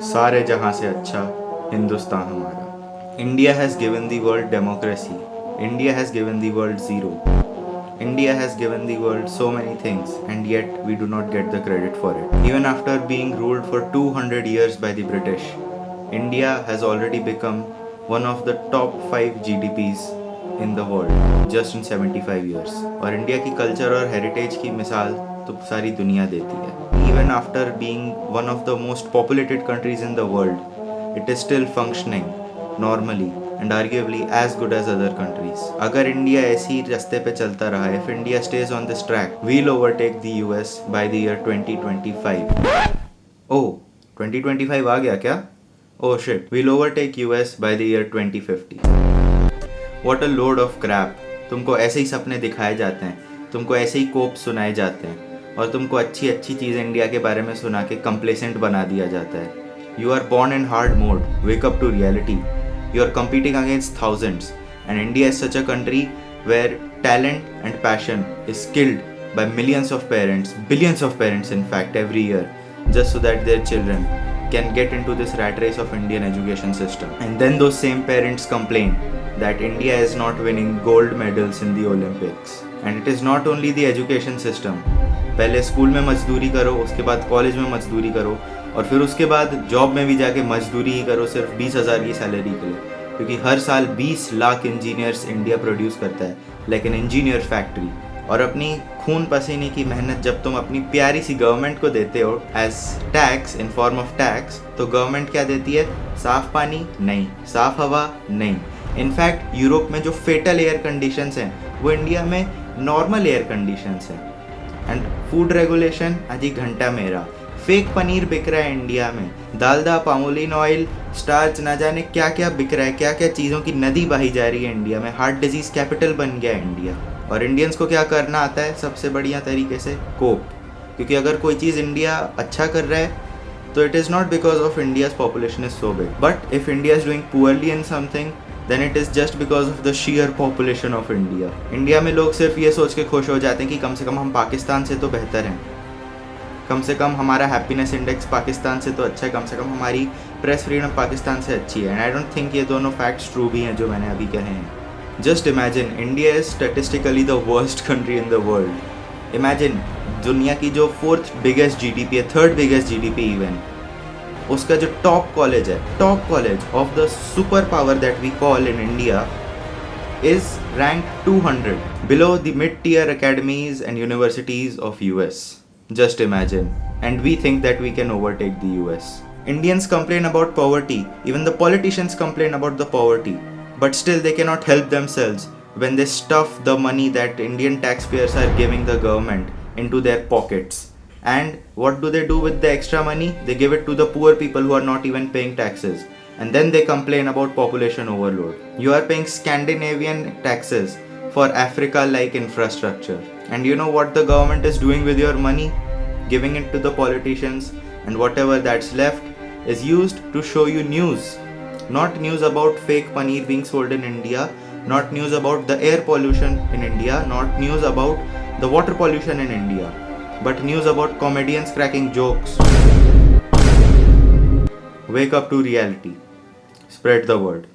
सारे जहाँ से अच्छा हिंदुस्तान हमारा। India has given the world democracy. India has given the world zero. India has given the world so many things, and yet we do not get the credit for it. Even after being ruled for 200 years by the British, India has already become one of the top 5 GDPs in the world just in 75 years. और India की culture और heritage की मिसाल तो सारी दुनिया देती है. Even after being one of the most populated countries in the world, it is still functioning normally and arguably as good as other countries. अगर इंडिया ऐसी ही रास्ते पे चलता रहा, if India stays on this track, we'll overtake the US by the year 2025. Oh, 2025 आ गया क्या? Oh shit, we'll overtake US by the year 2050. What a load of crap. तुमको ऐसे ही सपने दिखाए जाते हैं, तुमको ऐसे ही कोप सुनाए जाते हैं और तुमको अच्छी अच्छी चीज़ इंडिया के बारे में सुना के कंप्लेसेंट बना दिया जाता है. You are born in hard mode. Wake up to reality. You are competing against thousands, and India is such a country where talent and passion is killed by millions of parents, billions of parents in fact every year, just so that their children can get into this rat race of Indian education system. And then those same parents complain that India is not winning gold medals in the Olympics. And it is not only the education system. पहले school में मजदूरी करो, उसके बाद college में मजदूरी करो और फिर उसके बाद जॉब में भी जाके मजदूरी ही करो सिर्फ 20,000 की सैलरी के लिए, क्योंकि हर साल 20 लाख इंजीनियर्स इंडिया प्रोड्यूस करता है लाइक एन इंजीनियर फैक्ट्री. और अपनी खून पसीने की मेहनत जब तुम अपनी प्यारी सी गवर्नमेंट को देते हो as tax in form of tax, तो गवर्नमेंट क्या देती है? साफ पानी नहीं, साफ हवा नहीं. इनफैक्ट यूरोप में जो फेटल एयर कंडीशंस हैं वो इंडिया में नॉर्मल एयर कंडीशंस हैं. एंड फूड रेगुलेशन आधी घंटा मेरा. फेक पनीर बिक रहा है इंडिया में, डालडा, पामोलिन ऑयल, स्टार्च, ना जाने क्या क्या बिक रहा है, क्या क्या चीज़ों की नदी बही जा रही है इंडिया में. हार्ट डिजीज़ कैपिटल बन गया इंडिया. और इंडियंस को क्या करना आता है सबसे बढ़िया तरीके से? कोप. क्योंकि अगर कोई चीज़ इंडिया अच्छा कर रहा है तो it is not because of India's population is so big, but if India is doing poorly in something then it is just because of the sheer population of India. India में लोग सिर्फ ये सोच के खुश हो जाते हैं कि कम से कम हम पाकिस्तान से तो बेहतर हैं, कम से कम हमारा हैप्पीनेस इंडेक्स पाकिस्तान से तो अच्छा है, कम से कम हमारी प्रेस फ्रीडम पाकिस्तान से अच्छी है. एंड आई डोंट थिंक ये दोनों फैक्ट्स ट्रू भी हैं जो मैंने अभी कहे हैं. Just imagine, India is statistically the worst country in the world. Imagine दुनिया की जो 4th बिगेस्ट GDP है, 3rd बिगेस्ट GDP इवन, उसका जो टॉप कॉलेज है, top college of the super power that we call in India is ranked 200 below the mid-tier academies and universities of US. Just imagine. And we think that we can overtake the US. Indians complain about poverty. Even the politicians complain about the poverty. But still they cannot help themselves when they stuff the money that Indian taxpayers are giving the government into their pockets. And what do they do with the extra money? They give it to the poor people who are not even paying taxes. And then they complain about population overload. You are paying Scandinavian taxes for Africa-like infrastructure. And you know what the government is doing with your money? Giving it to the politicians, and whatever that's left is used to show you news. Not news about fake paneer being sold in India, not news about the air pollution in India, not news about the water pollution in India, but news about comedians cracking jokes. Wake up to reality. Spread the word.